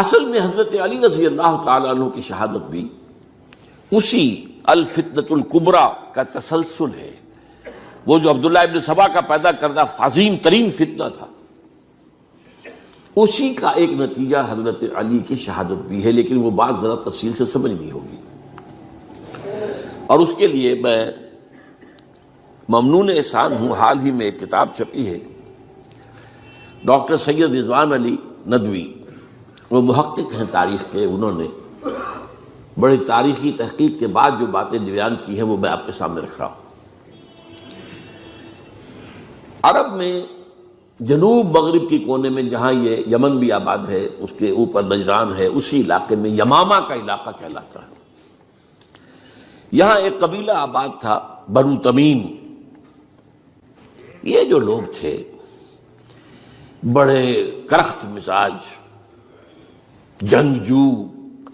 اصل میں حضرت علی رضی اللہ تعالیٰ عنہ کی شہادت بھی اسی الفتنۃ الکبریٰ کا تسلسل ہے. وہ جو عبداللہ ابن سبا کا پیدا کردہ عظیم ترین فتنہ تھا، اسی کا ایک نتیجہ حضرت علی کی شہادت بھی ہے، لیکن وہ بات ذرا تفصیل سے سمجھنی ہوگی. اور اس کے لیے میں ممنون احسان ہوں، حال ہی میں ایک کتاب چھپی ہے، ڈاکٹر سید رضوان علی ندوی، وہ محقق ہیں تاریخ کے، انہوں نے بڑی تاریخی تحقیق کے بعد جو باتیں بیان کی ہیں وہ میں آپ کے سامنے رکھ رہا ہوں. عرب میں جنوب مغرب کی کونے میں جہاں یہ یمن بھی آباد ہے، اس کے اوپر نجران ہے، اسی علاقے میں یمامہ کا علاقہ کہلاتا ہے. یہاں ایک قبیلہ آباد تھا بنو تمیم. یہ جو لوگ تھے بڑے کرخت مزاج، جنگجو،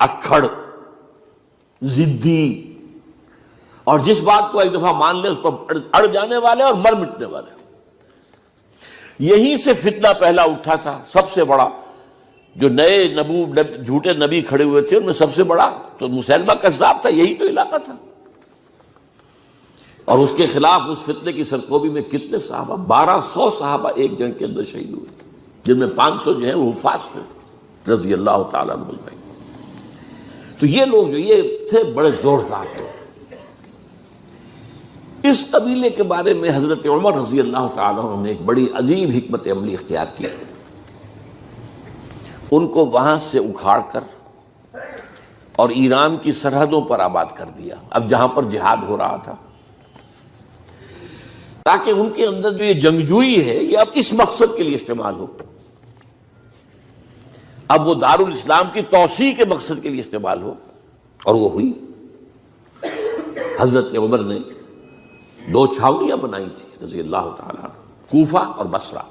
اکھڑ، ضدی، اور جس بات کو ایک دفعہ مان لے اس پر اڑ جانے والے اور مر مٹنے والے. یہیں سے فتنہ پہلا اٹھا تھا. سب سے بڑا جو نئے جھوٹے نبی کھڑے ہوئے تھے ان میں سب سے بڑا تو مسیلمہ کذاب تھا. یہی تو علاقہ تھا. اور اس کے خلاف اس فتنے کی سرکوبی میں کتنے صحابہ، 1200 صحابہ ایک جنگ کے اندر شہید ہوئے، جن میں 500 جو ہیں وہ حفاظ تھے رضی اللہ تعالیٰ عنہ اجمعین. تو یہ لوگ جو یہ تھے بڑے زوردار تھے. اس قبیلے کے بارے میں حضرت عمر رضی اللہ تعالیٰ عنہ نے ایک بڑی عجیب حکمت عملی اختیار کی. ان کو وہاں سے اکھاڑ کر اور ایران کی سرحدوں پر آباد کر دیا، اب جہاں پر جہاد ہو رہا تھا، تاکہ ان کے اندر جو یہ جنگجوئی ہے یہ اب اس مقصد کے لیے استعمال ہو. اب وہ دارالاسلام کی توسیع کے مقصد کے لیے استعمال ہو، اور وہ ہوئی. حضرت عمر نے 2 چھاؤنیاں بنائی تھی رضی اللہ تعالیٰ عنہ، کوفہ اور بصرہ.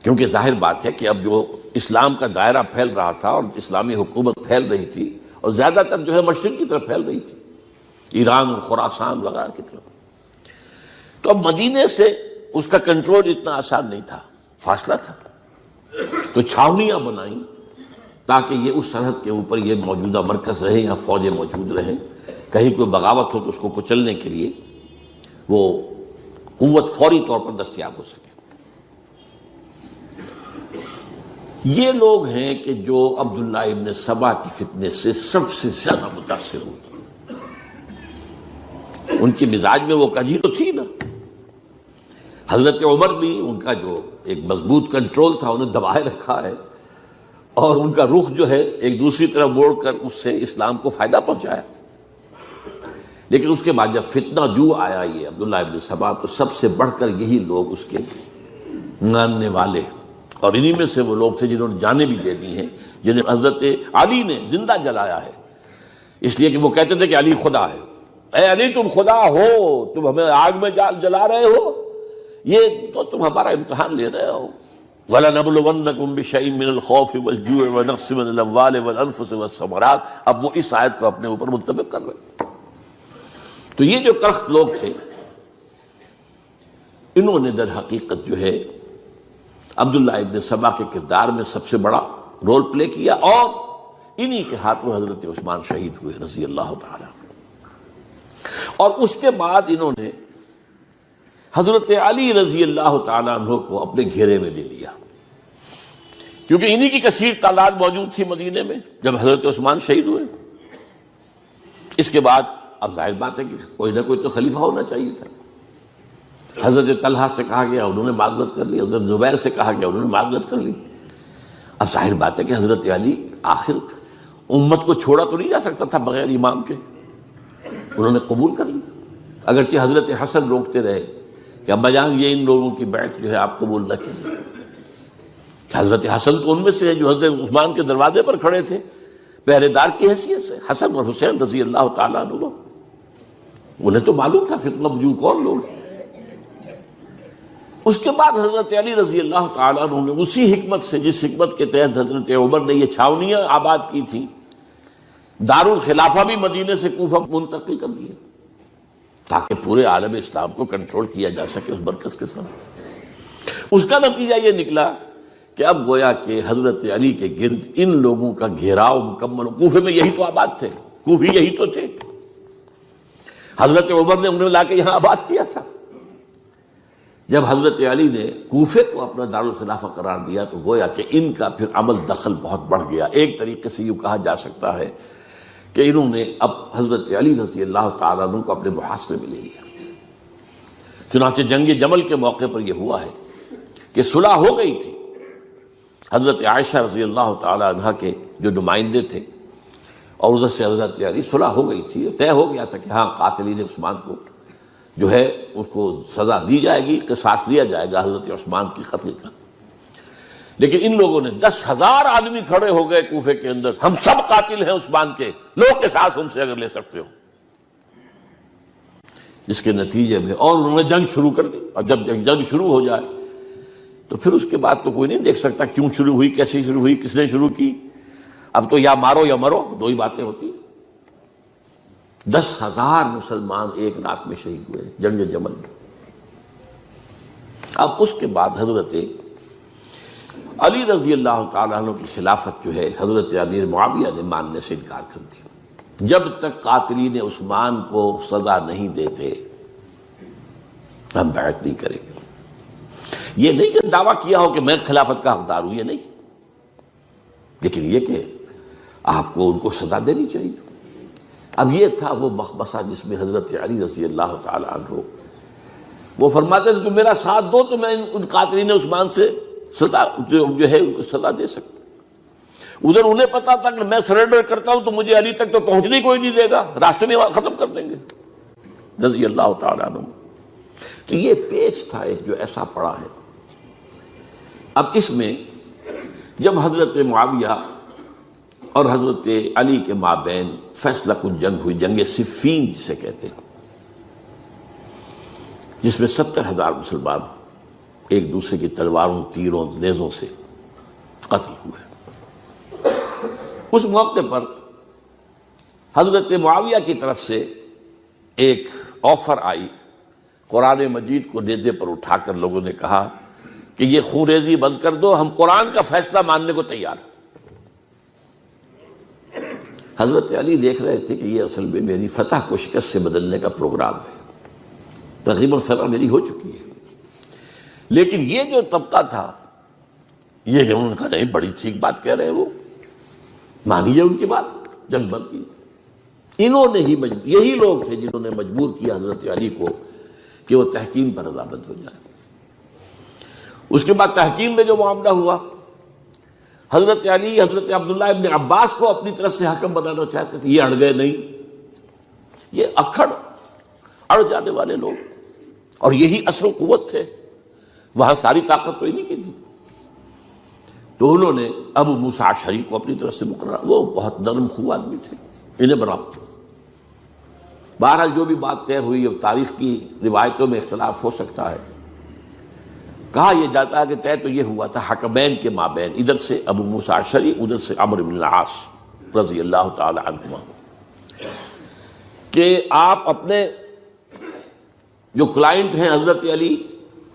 کیونکہ ظاہر بات ہے کہ اب جو اسلام کا دائرہ پھیل رہا تھا اور اسلامی حکومت پھیل رہی تھی، اور زیادہ تر جو ہے مشرق کی طرف پھیل رہی تھی، ایران اور خراسان وغیرہ کی طرف. تو اب مدینے سے اس کا کنٹرول اتنا آسان نہیں تھا، فاصلہ تھا. تو چھاونیاں بنائیں تاکہ یہ اس سرحد کے اوپر یہ موجودہ مرکز رہے یا فوجیں موجود رہیں، کہیں کوئی بغاوت ہو تو اس کو کچلنے کے لیے وہ قوت فوری طور پر دستیاب ہو سکے. یہ لوگ ہیں کہ جو عبداللہ ابن سبا کی فتنے سے سب سے زیادہ متاثر ہوئے. ان کی مزاج میں وہ کجی تو تھی نا. حضرت عمر بھی ان کا جو ایک مضبوط کنٹرول تھا انہیں دبائے رکھا ہے، اور ان کا رخ جو ہے ایک دوسری طرف موڑ کر اس سے اسلام کو فائدہ پہنچایا. لیکن اس کے بعد جب فتنہ جو آیا یہ عبداللہ ابن سبا، تو سب سے بڑھ کر یہی لوگ اس کے ماننے والے، اور انہی میں سے وہ لوگ تھے جنہوں نے جانیں بھی دے دی ہیں، جنہیں حضرت علی نے زندہ جلایا ہے، اس لیے کہ وہ کہتے تھے کہ علی خدا ہے. اے علی تم خدا ہو، تم ہمیں آگ میں جلا رہے ہو، یہ تو تم ہمارا امتحان لے رہے ہو. وَلَنَبْلُوَنَّكُمْ بِشَيْءٍ مِّنَ الْخَوْفِ وَالْجُوعِ وَنَقْصٍ مِّنَ الْأَمْوَالِ وَالْأَنفُسِ وَالثَّمَرَاتِ. اب وہ اس آیت کو اپنے اوپر منطبق کر رہے ہیں. تو یہ جو کرخت لوگ تھے، انہوں نے در حقیقت جو ہے عبداللہ ابن سبا کے کردار میں سب سے بڑا رول پلے کیا، اور انہی کے ہاتھوں حضرت عثمان شہید ہوئے رضی اللہ تعالیٰ. اور اس کے بعد انہوں نے حضرت علی رضی اللہ تعالیٰ عنہ کو اپنے گھیرے میں لے لیا، کیونکہ انہی کی کثیر تعداد موجود تھی مدینے میں جب حضرت عثمان شہید ہوئے. اس کے بعد اب ظاہر بات ہے کہ کوئی نہ کوئی تو خلیفہ ہونا چاہیے تھا. حضرت طلحہ سے کہا گیا، انہوں نے معذرت کر لی. حضرت زبیر سے کہا گیا، انہوں نے معذرت کر لی. اب ظاہر بات ہے کہ حضرت علی آخر امت کو چھوڑا تو نہیں جا سکتا تھا بغیر امام کے. انہوں نے قبول کر لی، اگرچہ حضرت حسن روکتے رہے کہ ابا جان یہ ان لوگوں کی بیعت جو ہے آپ قبول نہ کیجیے. حضرت حسن تو ان میں سے ہے جو حضرت عثمان کے دروازے پر کھڑے تھے پہرے دار کی حیثیت سے. حسن اور حسین رضی اللہ تعالیٰ عنہ، انہیں تو معلوم تھا فتنہ جو کون لوگ ہیں. اس کے بعد حضرت علی رضی اللہ تعالیٰ عنہ نے اسی حکمت سے، جس حکمت کے تحت حضرت عمر نے یہ چھاونیاں آباد کی تھیں، دارالخلافہ بھی مدینے سے کوفہ منتقل کر دیا تاکہ پورے عالم اسلام کو کنٹرول کیا جا سکے اس مرکز کے ساتھ. اس کا نتیجہ یہ نکلا کہ اب گویا کہ حضرت علی کے گرد ان لوگوں کا گھیراؤ مکمل. کوفے میں یہی تو آباد تھے، کوفی یہی تو تھے. حضرت عمر نے انہیں لا کے یہاں آباد کیا تھا. جب حضرت علی نے کوفے کو اپنا دارالخلافہ قرار دیا تو گویا کہ ان کا پھر عمل دخل بہت بڑھ گیا. ایک طریقے سے یوں کہا جا سکتا ہے کہ انہوں نے اب حضرت علی رضی اللہ تعالیٰ عنہ کو اپنے محاصرے میں لے لیا. چنانچہ جنگ جمل کے موقع پر یہ ہوا ہے کہ صلح ہو گئی تھی. حضرت عائشہ رضی اللہ تعالیٰ عنہ کے جو نمائندے تھے اور ادھر سے حضرت علی، صلح ہو گئی تھی. طے ہو گیا تھا کہ ہاں قاتلین عثمان کو جو ہے اس کو سزا دی جائے گی، قصاص لیا جائے گا حضرت عثمان کی قتل کا. لیکن ان لوگوں نے 10,000 آدمی کھڑے ہو گئے کوفے کے اندر، ہم سب قاتل ہیں عثمان کے، لوگ قصاص ہم سے اگر لے سکتے ہو. جس کے نتیجے میں اور انہوں نے جنگ شروع کر دی. اور جب جنگ شروع ہو جائے تو پھر اس کے بعد تو کوئی نہیں دیکھ سکتا کیوں شروع ہوئی، کیسے شروع ہوئی، کس نے شروع کی. اب تو یا مارو یا مرو، دو ہی باتیں ہوتی. 10,000 مسلمان ایک رات میں شہید ہوئے جنگ جمل میں. اب اس کے بعد حضرت علی رضی اللہ تعالیٰ عنہ کی خلافت جو ہے حضرت امیر معاویہ نے ماننے سے انکار کر دیا. جب تک قاتلین عثمان کو سزا نہیں دیتے ہم بیعت نہیں کریں گے. یہ نہیں کہ دعویٰ کیا ہو کہ میں خلافت کا حقدار ہوں، یہ نہیں، لیکن یہ کہ آپ کو ان کو سزا دینی چاہیے. اب یہ تھا وہ مخمصہ جس میں حضرت علی رضی اللہ تعالیٰ عنہ وہ فرماتے تھے کہ میرا ساتھ دو تو میں ان قاتلین عثمان سے سزا جو ہے ان کو سزا دے سکتا. ادھر انہیں پتا تھا کہ میں سرنڈر کرتا ہوں تو مجھے علی تک تو پہنچنے کوئی نہیں دے گا، راستے میں ختم کر دیں گے رضی اللہ تعالیٰ عنہ. تو یہ پیچ تھا ایک جو ایسا پڑا ہے. اب اس میں جب حضرت معاویہ اور حضرت علی کے مابین فیصلہ کن جنگ ہوئی، جنگ صفین جسے کہتے ہیں، جس میں 70,000 مسلمان ایک دوسرے کی تلواروں، تیروں، نیزوں سے قتل ہوئے. اس موقع پر حضرت معاویہ کی طرف سے ایک آفر آئی. قرآن مجید کو نیزے پر اٹھا کر لوگوں نے کہا کہ یہ خون ریزی بند کر دو، ہم قرآن کا فیصلہ ماننے کو تیار ہیں. حضرت علی دیکھ رہے تھے کہ یہ اصل میں میری فتح کو شکست سے بدلنے کا پروگرام ہے. تقریباً فتح میری ہو چکی ہے، لیکن یہ جو طبقہ تھا یہ انہوں نے کہا نہیں بڑی ٹھیک بات کہہ رہے ہیں، وہ مانیے ان کی بات، جنگ بند کی. انہوں نے ہی یہی لوگ تھے جنہوں نے مجبور کیا حضرت علی کو کہ وہ تحکیم پر رضامند ہو جائے. اس کے بعد تحکیم میں جو معاملہ ہوا، حضرت علی حضرت عبداللہ ابن عباس کو اپنی طرف سے حکم بنانا چاہتے تھے، یہ اڑ گئے نہیں. یہ اڑ جانے والے لوگ، اور یہی اصل قوت تھے، وہاں ساری طاقت تو انہیں کی تھی. تو انہوں نے ابو موسیٰ اشعری کو اپنی طرف سے مقرر، وہ بہت نرم خو آدمی تھے، انہیں برابر. بہرحال جو بھی بات طے ہوئی، اب تاریخ کی روایتوں میں اختلاف ہو سکتا ہے. کہا یہ جاتا ہے کہ طے تو یہ ہوا تھا حکمین کے مابین، ادھر سے ابو موسیٰ اشعری، ادھر سے عمرو بن العاص رضی اللہ تعالی عنہما، کہ آپ اپنے جو کلائنٹ ہیں حضرت علی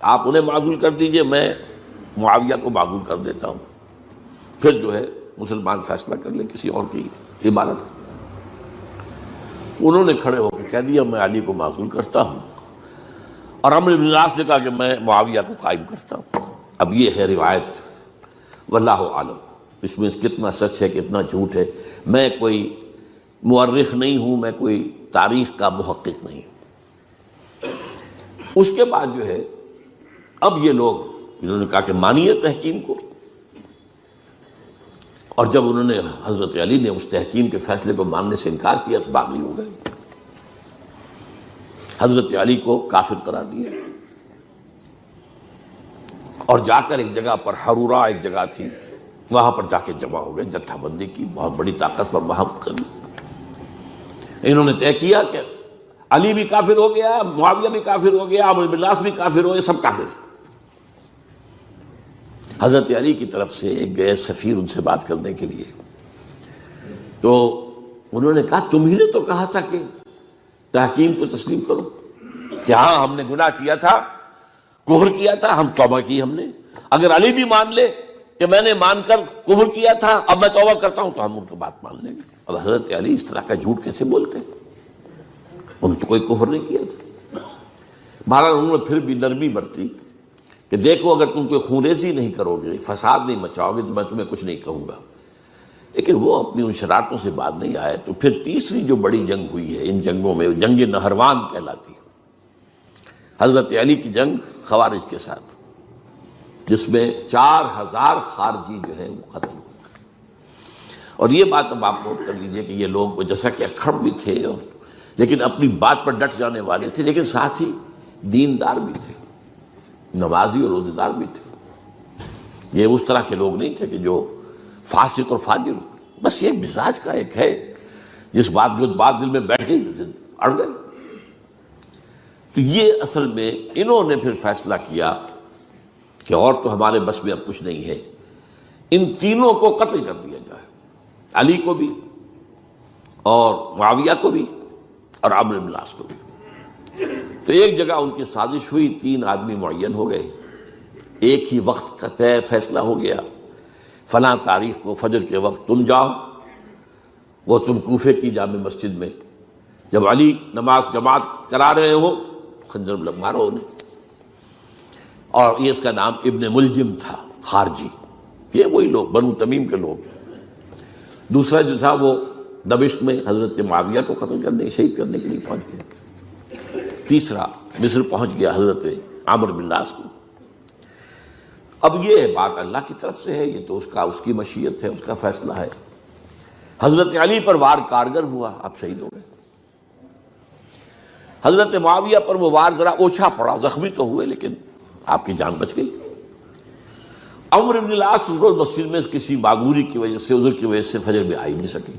آپ انہیں معزول کر دیجئے، میں معاویہ کو معزول کر دیتا ہوں، پھر جو ہے مسلمان فیصلہ کر لیں کسی اور کی عبادت. انہوں نے کھڑے ہو کے کہہ دیا میں علی کو معزول کرتا ہوں، اور عمرو بن العاص نے کہا کہ میں معاویہ کو قائم کرتا ہوں. اب یہ ہے روایت، واللہ عالم اس میں کتنا سچ ہے کتنا جھوٹ ہے. میں کوئی مورخ نہیں ہوں، میں کوئی تاریخ کا محقق نہیں ہوں. اس کے بعد جو ہے اب یہ لوگ انہوں نے کہا کہ مانیے تحکیم کو، اور جب انہوں نے حضرت علی نے اس تحکیم کے فیصلے کو ماننے سے انکار کیا تو باغی ہو گئے، حضرت علی کو کافر قرار دیا، اور جا کر ایک جگہ پر حرورہ ایک جگہ تھی وہاں پر جا کے جمع ہو گئے، جتھا بندی کی، بہت بڑی طاقت پر وہاں کر. انہوں نے طے کیا کہ علی بھی کافر ہو گیا، معاویہ بھی کافر ہو گیا، عمرو بن العاص بھی کافر ہو گئے، سب کافر ہیں. حضرت علی کی طرف سے ایک گئے سفیر ان سے بات کرنے کے لیے، تو انہوں نے کہا تم ہی نے تو کہا تھا کہ تحکیم کو تسلیم کرو، کہ ہاں ہم نے گناہ کیا تھا، کفر کیا تھا، ہم توبہ کی، ہم نے اگر علی بھی مان لے کہ میں نے مان کر کفر کیا تھا، اب میں توبہ کرتا ہوں تو ہم ان کی بات مان لیں گے۔ اب حضرت علی اس طرح کا جھوٹ کیسے بولتے ہیں؟ انہوں نے تو کوئی کفر نہیں کیا تھا۔ بہرحال انہوں نے پھر بھی نرمی برتی کہ دیکھو اگر تم کوئی خونریزی نہیں کرو گے، فساد نہیں مچاؤ گے تو میں تمہیں کچھ نہیں کہوں گا۔ لیکن وہ اپنی ان شرارتوں سے بعد نہیں آئے۔ تو پھر تیسری جو بڑی جنگ ہوئی ہے ان جنگوں میں، جنگ نہروان کہلاتی ہے، حضرت علی کی جنگ خوارج کے ساتھ، جس میں 4000 خارجی جو ہیں وہ قتل ہوئے۔ اور یہ بات اب آپ نوٹ کر لیجئے کہ یہ لوگ جیسا کہ اکھڑ بھی تھے لیکن اپنی بات پر ڈٹ جانے والے تھے، لیکن ساتھ ہی دیندار بھی تھے، نمازی اور روزہ دار بھی تھے۔ یہ اس طرح کے لوگ نہیں تھے کہ جو فاسق اور فاجر، بس یہ مزاج کا ایک ہے، جس بات دل میں بیٹھ گئی اڑ گئے۔ تو یہ اصل میں انہوں نے پھر فیصلہ کیا کہ اور تو ہمارے بس میں اب کچھ نہیں ہے، ان تینوں کو قتل کر دیا جائے، علی کو بھی اور معاویہ کو بھی اور عمرو بن العاص کو بھی۔ تو ایک جگہ ان کی سازش ہوئی، 3 آدمی معین ہو گئے، ایک ہی وقت کا طے فیصلہ ہو گیا، فلاں تاریخ کو فجر کے وقت تم جاؤ، وہ تم کوفے کی جامع مسجد میں، جب علی نماز جماعت کرا رہے ہو خنجر مارو انہیں۔ اور یہ اس کا نام ابن ملجم تھا، خارجی، یہ وہی لوگ بنو تمیم کے لوگ۔ دوسرا جو تھا وہ دمشق میں حضرت معاویہ کو قتل کرنے، شہید کرنے کے لیے پہنچ گیا۔ تیسرا مصر پہنچ گیا حضرت عمرو بن العاص کو۔ اب یہ بات اللہ کی طرف سے ہے، یہ تو اس کی مشیت ہے، اس کا فیصلہ ہے۔ حضرت علی پر وار کارگر ہوا، آپ شہید ہو گئے۔ حضرت معاویہ پر وہ وار ذرا اوچھا پڑا، زخمی تو ہوئے لیکن آپ کی جان بچ گئی۔ عمرو بن العاص اس روز مسجد میں کسی معذوری کی وجہ سے، عذر کی وجہ سے فجر میں آئی نہیں سکی،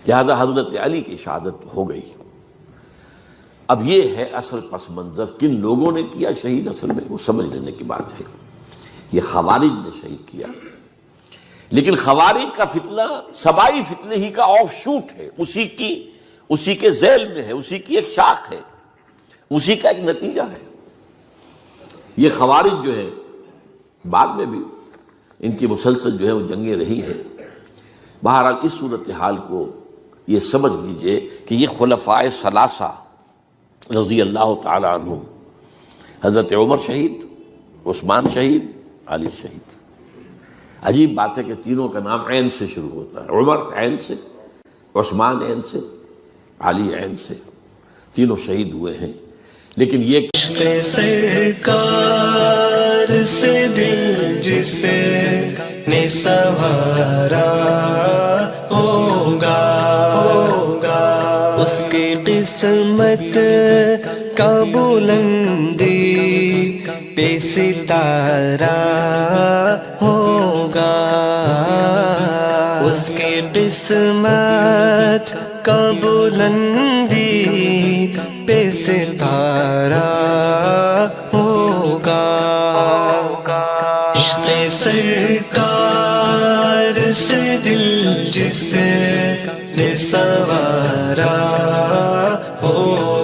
لہذا حضرت علی کی شہادت ہو گئی۔ اب یہ ہے اصل پس منظر، کن لوگوں نے کیا شہید، اصل میں وہ سمجھ لینے کی بات ہے۔ یہ خوارج نے شہید کیا، لیکن خوارج کا فتنہ سبائی فتنے ہی کا آف شوٹ ہے، اسی کے ذیل میں ہے، اسی کی ایک شاخ ہے، اسی کا ایک نتیجہ ہے۔ یہ خوارج جو ہے بعد میں بھی ان کی مسلسل جو ہے وہ جنگیں رہی ہیں۔ بہرحال اس صورتحال کو یہ سمجھ لیجئے کہ یہ خلفائے ثلاثہ رضی اللہ تعالی عنہ، حضرت عمر شہید، عثمان شہید، علی شہید۔ عجیب بات ہے کہ تینوں کا نام عین سے شروع ہوتا ہے، عمر عین سے، عثمان عین سے، علی عین سے، تینوں شہید ہوئے ہیں۔ لیکن یہ سرکار سے دل جس نے سنوارا ہوگا، اس کی قسمت کا بلندی پہ ستارہ ہوگا، اس کی قسمت کا بلندی پہ ستارہ ہوگا، عشق سرکار سے دل جس نے سنوارا ہوگا۔